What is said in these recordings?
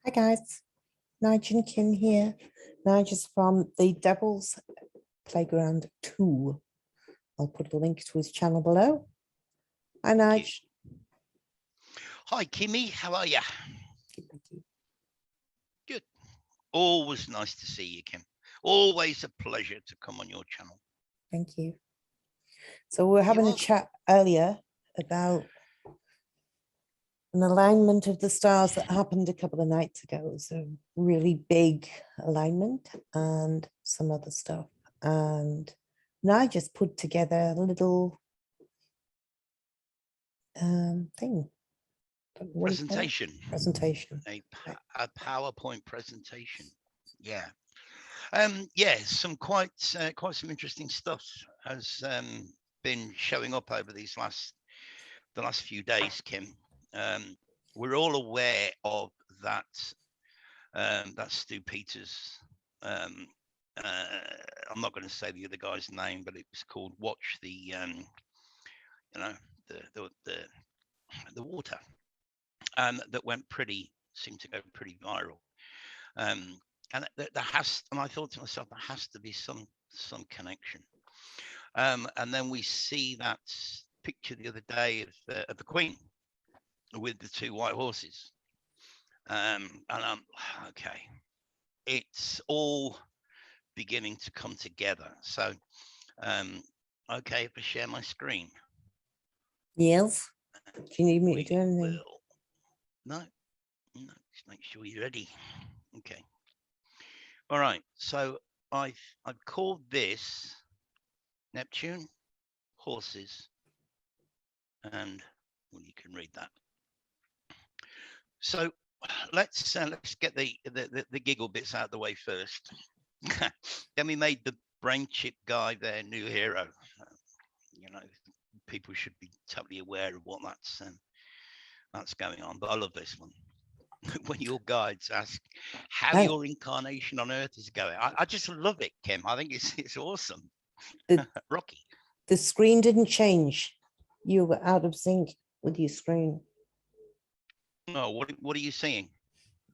Hi guys, Nigel and Kim here. Nigel's from the Devil's Playground 2. I'll put a link to his channel below. Hi Nigel. Hi Kimmy, how are you? Good. Always nice to see you, Kim. Always a pleasure to come on your channel. Thank you. So we were having a chat earlier about an alignment of the stars that happened a couple of nights ago. It was a really big alignment and some other stuff. And I just put together a little thing. Presentation. A PowerPoint presentation. Yeah. Yeah, some quite some interesting stuff has been showing up over the last few days, Kim. We're all aware of that Stu Peters. I'm not going to say the other guy's name, but it was called "Watch the the Water," that seemed to go pretty viral. And there has, and I thought to myself, there has to be some connection. And then we see that picture the other day of the Queen with the two white horses. And I'm okay. It's all beginning to come together. So, okay, if I share my screen. Yes. Do you need me to do anything? No. Just make sure you're ready. Okay. All right. So I've called this Neptune, horses, and well, you can read that. So let's get the giggle bits out of the way first. Then we made the brain chip guy their new hero. People should be totally aware of what that's going on. But I love this one. When your guides ask how your incarnation on Earth is going, I just love it, Kim. I think it's awesome. Rocky. The screen didn't change. You were out of sync with your screen. No, what are you seeing?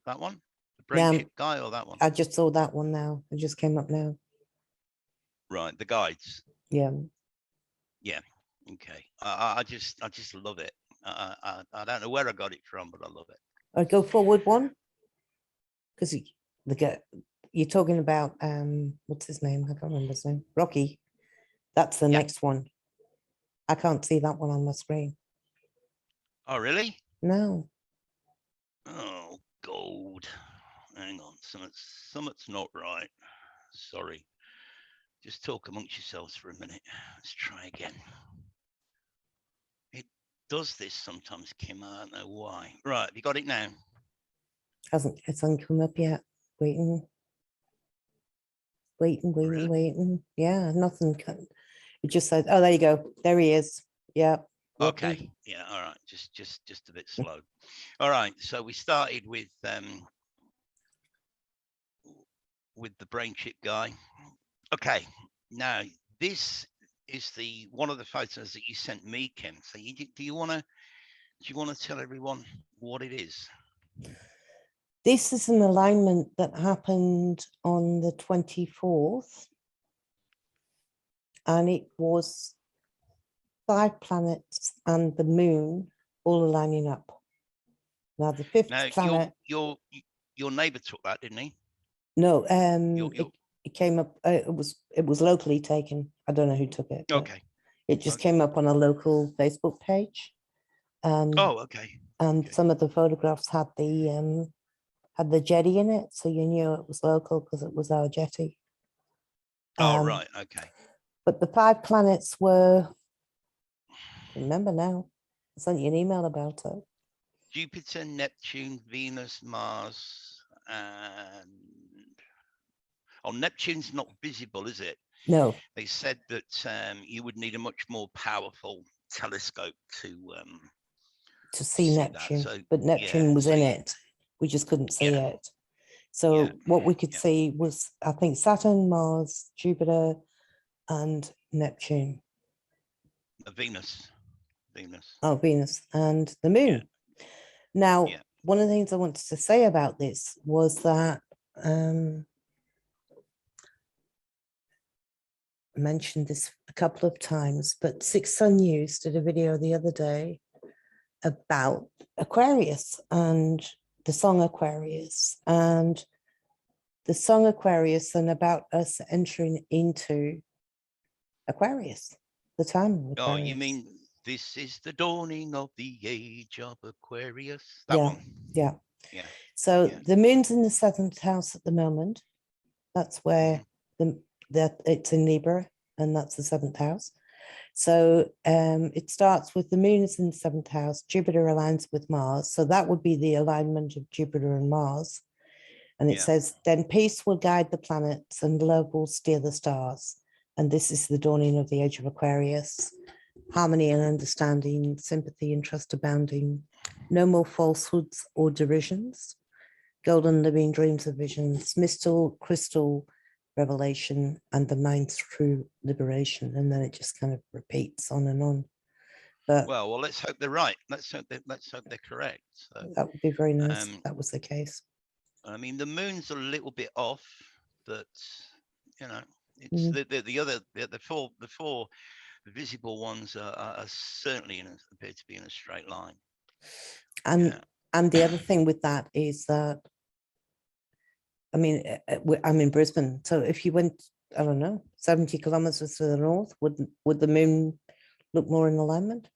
That one? The brain chip guy or that one? I just saw that one now. It just came up now. Right, the guides. Yeah. Yeah. Okay. I just love it. I don't know where I got it from, but I love it. I go forward one. Because you're talking about what's his name? I can't remember his name. Rocky. That's the next one. I can't see that one on my screen. Oh, really? No. Oh, gold. Hang on. Something's not right. Sorry. Just talk amongst yourselves for a minute. Let's try again. It does this sometimes, Kim. I don't know why. Right. Have you got it now? It's hasn't come up yet. Waiting. Yeah, nothing. It just said, oh, there you go. There he is. Yeah. Okay. Yeah. All right. Just a bit slow. All right. So we started with the brain chip guy. Okay. Now this is one of the photos that you sent me, Kim. So do you want to tell everyone what it is? This is an alignment that happened on the 24th. And it was 5 planets and the moon all aligning up. Now the 5th planet. Your neighbor took that, didn't he? No, it came up. It was locally taken. I don't know who took it. Okay. It just came up on a local Facebook page. Oh, okay. And some of the photographs had the jetty in it, so you knew it was local because it was our jetty. Oh, right. Okay. But the 5 planets were, remember now, I sent you an email about it. Jupiter, Neptune, Venus, Mars, and Neptune's not visible, is it? No. They said that you would need a much more powerful telescope to see Neptune, but Neptune was in it. We just couldn't see it. So what we could see was, I think, Saturn, Mars, Jupiter, and Neptune. Venus. Oh, Venus and the moon. Now, one of the things I wanted to say about this was that I mentioned this a couple of times, but Six Sun News did a video the other day about Aquarius and the song Aquarius and the song Aquarius and about us entering into Aquarius, the time of Aquarius. Oh, you mean this is the dawning of the age of Aquarius? That yeah, one. Yeah. Yeah. So Yeah. the moon's in the 7th house at the moment. That's where it's in Libra, and that's the 7th house. So it starts with the moon is in the 7th house, Jupiter aligns with Mars. So that would be the alignment of Jupiter and Mars. And it says, then peace will guide the planets and love will steer the stars. And this is the dawning of the age of Aquarius. Harmony and understanding, sympathy and trust abounding. No more falsehoods or derisions. Golden living dreams of visions, mystal, crystal revelation, and the mind's true liberation. And then it just kind of repeats on and on. But well, let's hope they're right. Let's hope they're correct. So, that would be very nice if that was the case. I mean, the moon's a little bit off, but you know, it's the four visible ones are certainly appear to be in a straight line. And the other thing with that is that, I mean, I'm in Brisbane, so if you went, I don't know, 70 kilometers to the north, would the moon look more in alignment?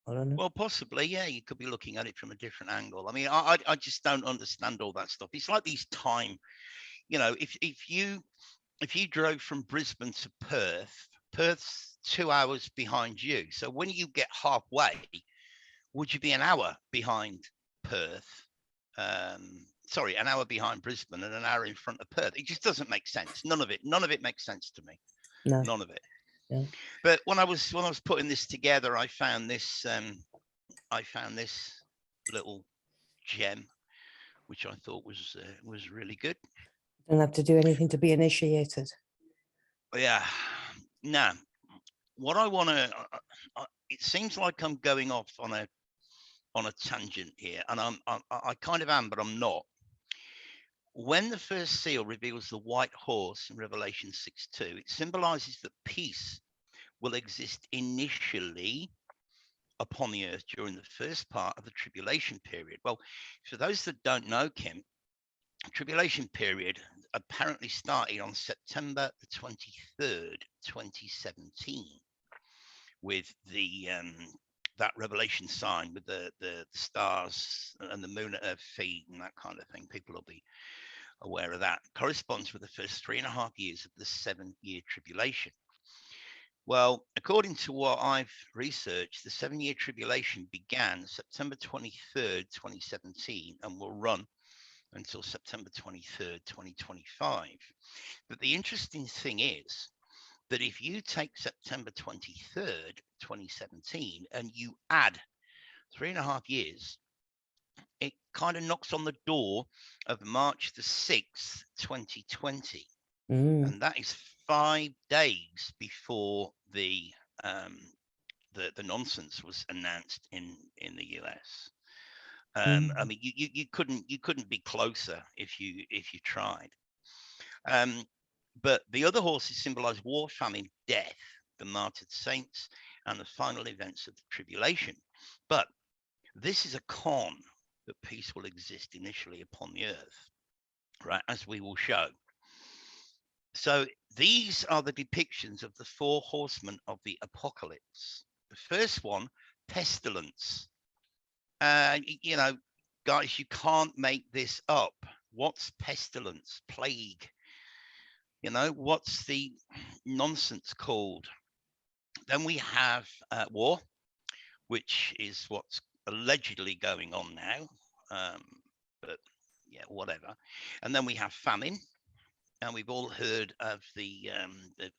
I don't know. Well, possibly, yeah. You could be looking at it from a different angle. I mean, I just don't understand all that stuff. It's like these time, you know, if you drove from Brisbane to Perth, Perth's 2 hours behind you. So when you get halfway, would you be an hour behind Perth? Sorry, an hour behind Brisbane and an hour in front of Perth. It just doesn't make sense. None of it makes sense to me. No. None of it. Yeah. But when I was putting this together, I found this little gem, which I thought was really good. Don't have to do anything to be initiated. Yeah. Now, what I want to, it seems like I'm going off on a tangent here, and I kind of am, but I'm not. When the first seal reveals the white horse in Revelation 6:2, it symbolizes that peace will exist initially upon the earth during the first part of the tribulation period. Well, for those that don't know, Kim, tribulation period apparently started on September the 23rd, 2017, with the that revelation sign with the stars and the moon at her feet and that kind of thing. People will be aware of that. Corresponds with the first 3.5 years of the 7-year tribulation. Well, according to what I've researched, the 7-year tribulation began September 23rd, 2017, and will run until September 23rd, 2025. But the interesting thing is that if you take September 23rd, 2017, and you add 3.5 years, it kind of knocks on the door of March the 6th, 2020. And that is 5 days before the nonsense was announced in the US. I mean, you couldn't be closer if you tried. But the other horses symbolize war, famine, death, the martyred saints, and the final events of the tribulation. But this is a con that peace will exist initially upon the earth, right, as we will show. So these are the depictions of the 4 horsemen of the apocalypse. The first one, pestilence. You know, guys, you can't make this up. What's pestilence? Plague. You know, what's the nonsense called? Then we have war, which is what's allegedly going on now. But yeah, whatever. And then we have famine. And we've all heard of the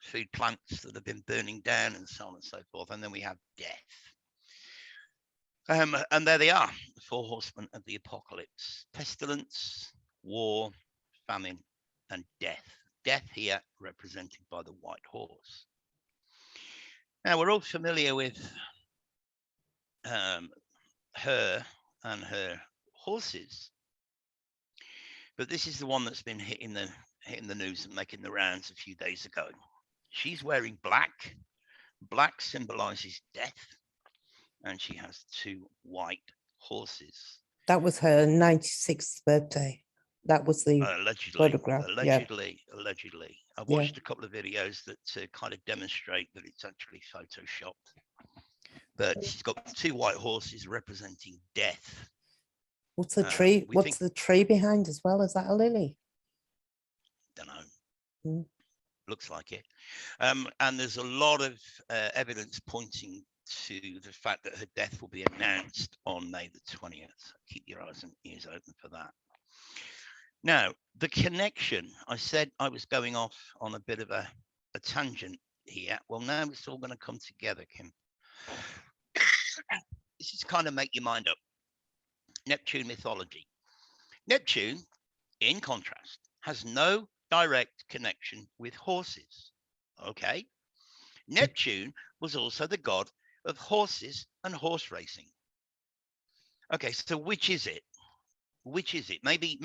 food plants that have been burning down and so on and so forth. And then we have death. And there they are, the 4 horsemen of the apocalypse: pestilence, war, famine, and death. Death here represented by the white horse. Now, we're all familiar with her and her horses. But this is the one that's been hitting the news and making the rounds a few days ago. She's wearing black. Black symbolizes death, and she has 2 white horses. That was her 96th birthday. That was the photograph. Allegedly. I Yeah. watched a couple of videos that kind of demonstrate that it's actually photoshopped. But she's got 2 white horses representing death. What's the tree? What's the tree behind as well? Is that a lily? Don't know. Hmm. Looks like it. And there's a lot of evidence pointing to the fact that her death will be announced on May the 20th. Keep your eyes and ears open for that. Now, the connection, I said I was going off on a bit of a tangent here. Well, now it's all going to come together, Kim. This is kind of make your mind up. Neptune mythology. Neptune, in contrast, has no direct connection with horses. Okay. Neptune was also the god of horses and horse racing. Okay, so which is it? Which is it? Maybe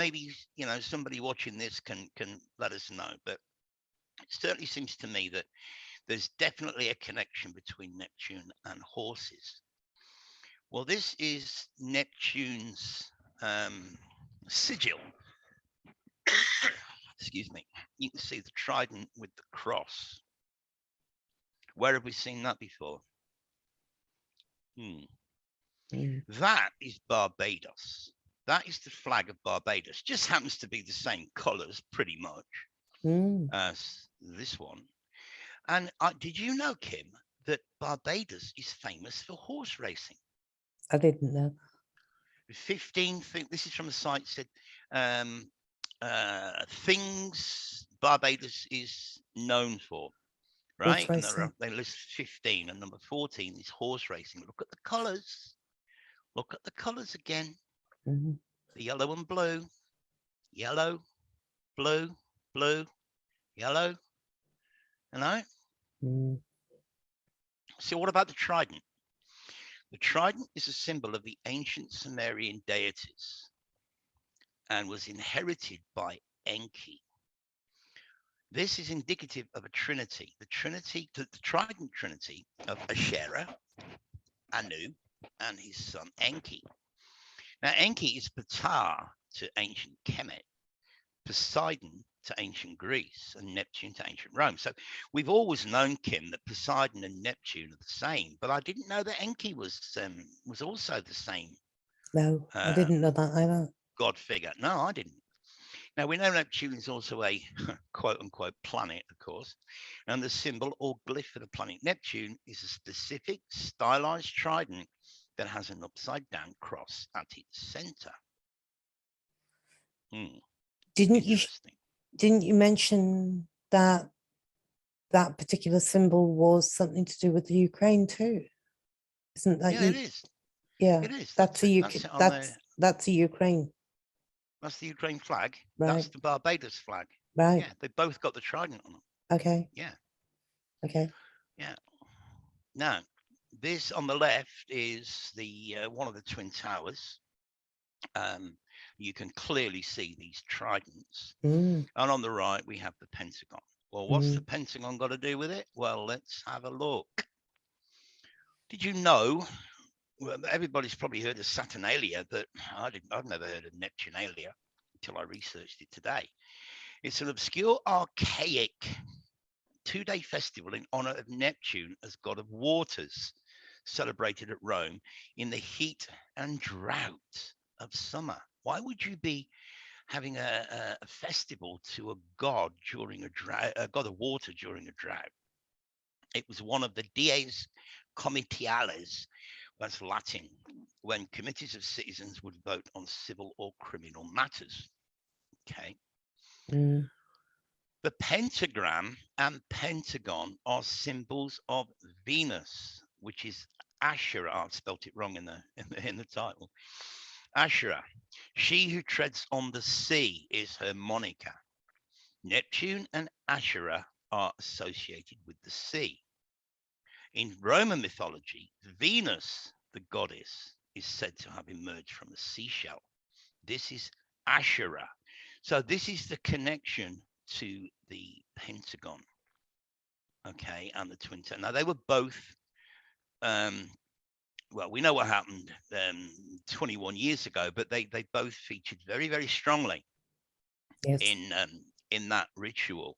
you know, somebody watching this can let us know. But it certainly seems to me that there's definitely a connection between Neptune and horses. Well, this is Neptune's sigil. Excuse me. You can see the trident with the cross. Where have we seen that before? That is Barbados. That is the flag of Barbados. Just happens to be the same colors pretty much as this one. And did you know, Kim, that Barbados is famous for horse racing? I didn't know. 15 things. This is from the site, said things Barbados is known for. Right, and they list 15, and number 14 is horse racing. Look at the colors. Look at the colors again. The yellow and blue, yellow, blue, blue, yellow. You know. So what about the trident? The trident is a symbol of the ancient Sumerian deities and was inherited by Enki. This is indicative of a trinity, the trident trinity of Asherah, Anu, and his son Enki. Now, Enki is Ptah to ancient Kemet, Poseidon to ancient Greece, and Neptune to ancient Rome. So we've always known, Kim, that Poseidon and Neptune are the same, but I didn't know that Enki was also the same. No, I didn't know that either. God figure. No, I didn't. Now, we know Neptune is also a quote-unquote planet, of course, and the symbol or glyph for the planet Neptune is a specific stylized trident that has an upside-down cross at its center. Didn't you mention that that particular symbol was something to do with the Ukraine too? Isn't that? Yeah, it is. Yeah, it is. That's a Ukraine. That's the Ukraine flag. Right. That's the Barbados flag. Right. Yeah, they both got the trident on them. Okay. Yeah. Okay. Yeah. Now, this on the left is the one of the Twin Towers. You can clearly see these tridents. And on the right, we have the Pentagon. Well, what's the Pentagon got to do with it? Well, let's have a look. Did you know? Well, everybody's probably heard of Saturnalia, but I've never heard of Neptunalia until I researched it today. It's an obscure, archaic 2-day festival in honor of Neptune as god of waters, celebrated at Rome in the heat and drought of summer. Why would you be having a festival to a god during a drought, a god of water during a drought? It was one of the dies comitiales, that's Latin, when committees of citizens would vote on civil or criminal matters. Okay. The pentagram and pentagon are symbols of Venus, which is Asherah. I've spelt it wrong in the title. Asherah, she who treads on the sea, is her moniker. Neptune and Asherah are associated with the sea. In Roman mythology, Venus, the goddess, is said to have emerged from a seashell. This is Asherah. So this is the connection to the pentagon, okay, and the twin tower. Now they were both, well, we know what happened 21 years ago, but they both featured very, very strongly Yes. In that ritual,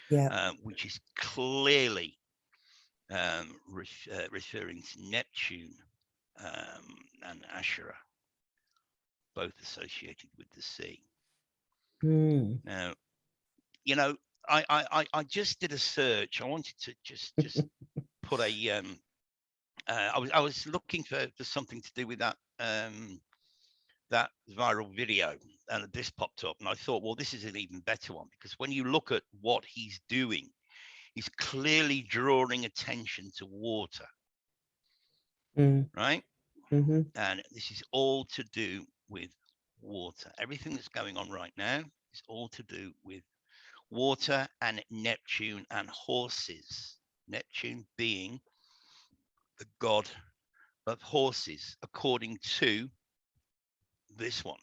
Yeah. which is clearly referring to Neptune and Asherah, both associated with the sea. Now, you know, I just did a search. I wanted to just put a I was looking for something to do with that that viral video, and this popped up, and I thought, well, this is an even better one, because when you look at what he's doing, he's clearly drawing attention to water, right? And this is all to do with water. Everything that's going on right now is all to do with water and Neptune and horses. Neptune being the god of horses, according to this one.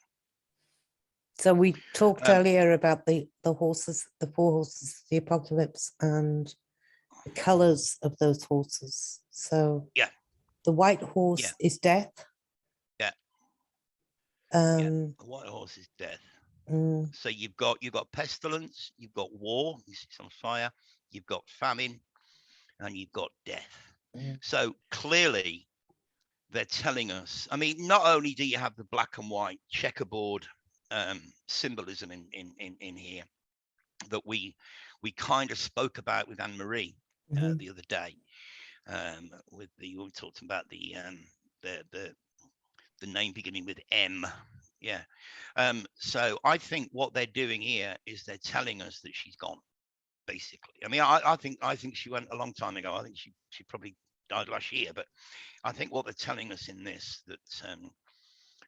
So we talked earlier about the horses, the 4 horses, the apocalypse, and the colors of those horses. So yeah, the white horse is death. Yeah. The white horse is death. So you've got pestilence, you've got war, it's on fire, you've got famine, and you've got death. So clearly they're telling us, I mean, not only do you have the black and white checkerboard symbolism in here that we kind of spoke about with Anne-Marie the other day, with we talked about the name beginning with M. Yeah. So I think what they're doing here is they're telling us that she's gone, basically. I mean, I think she went a long time ago. I think she probably died last year, but I think what they're telling us in this, that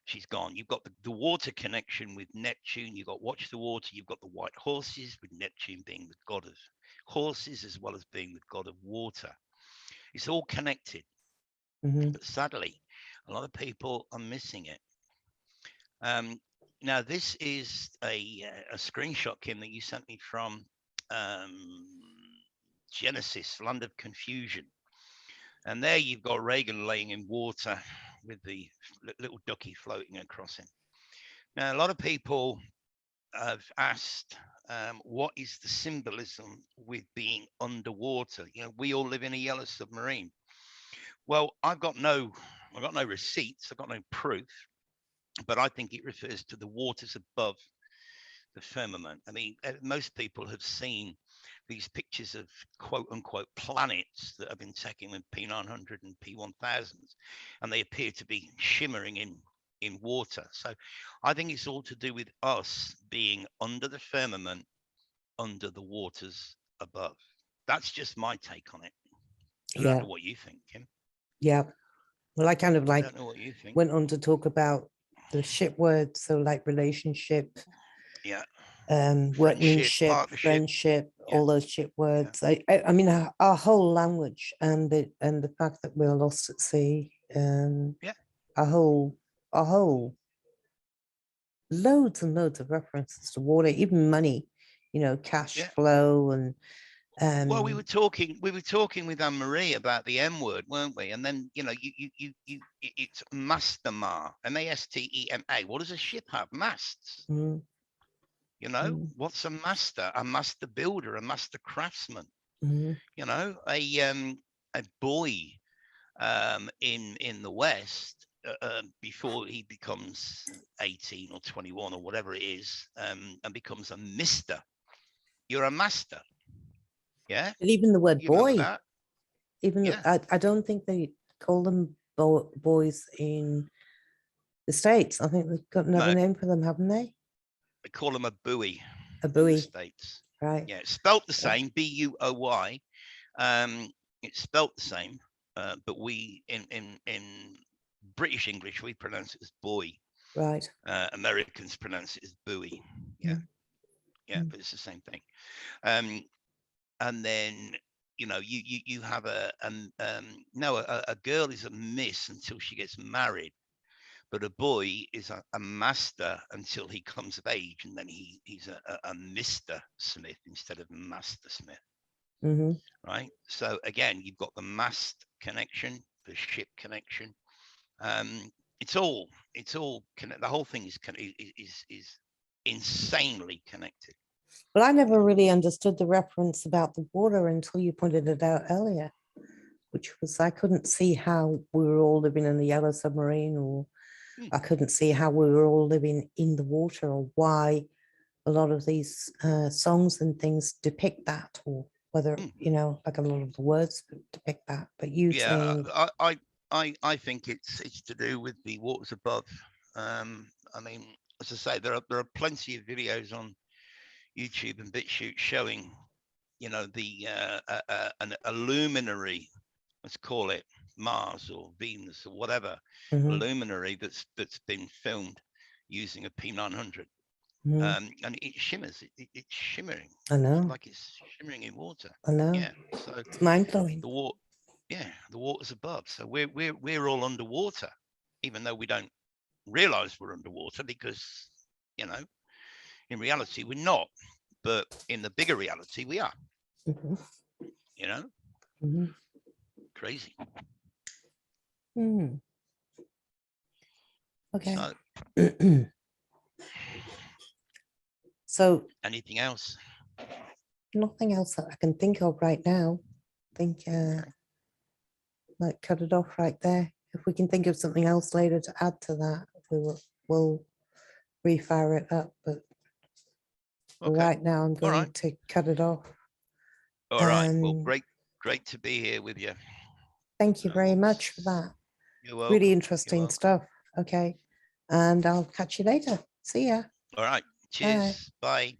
she's gone. You've got the water connection with Neptune. You've got watch the water. You've got the white horses, with Neptune being the god of horses as well as being the god of water. It's all connected. But sadly, a lot of people are missing it. Now, this is a screenshot, Kim, that you sent me from Genesis, Land of Confusion. And there you've got Reagan laying in water with the little ducky floating across him. Now, a lot of people have asked, what is the symbolism with being underwater? You know, we all live in a yellow submarine. Well, I've got no receipts, I've got no proof, but I think it refers to the waters above the firmament. I mean, most people have seen these pictures of quote unquote planets that have been taken with P900 and P1000s, and they appear to be shimmering in water. So I think it's all to do with us being under the firmament, under the waters above. That's just my take on it. I don't know what you think, Kim. Yeah. Well, I kind of like I don't know what you think. went on to talk about the ship words, so like relationship, workmanship, friendship, all those ship words. I mean, our whole language and the fact that we're lost at sea, our whole loads and loads of references to water, even money, you know, cash flow. And well, we were talking with Anne-Marie about the M word, weren't we? And then, you know, it's Mastema, M-A-S-T-E-M-A. What does a ship have? Masts. You know, what's a master? A master builder, a master craftsman. You know, a boy in the West, before he becomes 18 or 21 or whatever it is, and becomes a mister. You're a master. Yeah. But even the word boy, even I don't think they call them boys in the States. I think they've got another name for them, haven't they? They call them a buoy. A buoy. In the States. Right. Yeah, it's spelt the same, B-U-O-Y. It's spelt the same, but we in British English we pronounce it as boy. Right. Americans pronounce it as buoy. Yeah. But it's the same thing. And then, you know, you have a girl is a miss until she gets married, But a boy is a master until he comes of age, and then he's a Mr. Smith instead of Master Smith. Mm-hmm. Right. So again, you've got the mast connection, the ship connection. It's all the whole thing is insanely connected. Well, I never really understood the reference about the water until you pointed it out earlier, which was I couldn't see how we were all living in the yellow submarine, or I couldn't see how we were all living in the water, or why a lot of these songs and things depict that, or whether, you know, like a lot of the words depict that. But you saying, I think it's to do with the waters above. I mean, as I say, there are plenty of videos on YouTube and BitChute showing, you know, a luminary, let's call it Mars or Venus or whatever, luminary that's been filmed using a P900. And it shimmers. It's shimmering. I know. It's like it's shimmering in water. I know. Yeah. So it's mind blowing. The water's above. So we're all underwater, even though we don't realize we're underwater, because, you know, in reality we're not. But in the bigger reality, we are. You know, crazy. Okay. So, so anything else? Nothing else that I can think of right now. I think might cut it off right there. If we can think of something else later to add to that, we'll refire it up. But right now, I'm going to cut it off. All right. Well, great to be here with you. Thank you very much for that. You're welcome. Really interesting stuff. Okay. And I'll catch you later. See ya. All right. Cheers. Bye.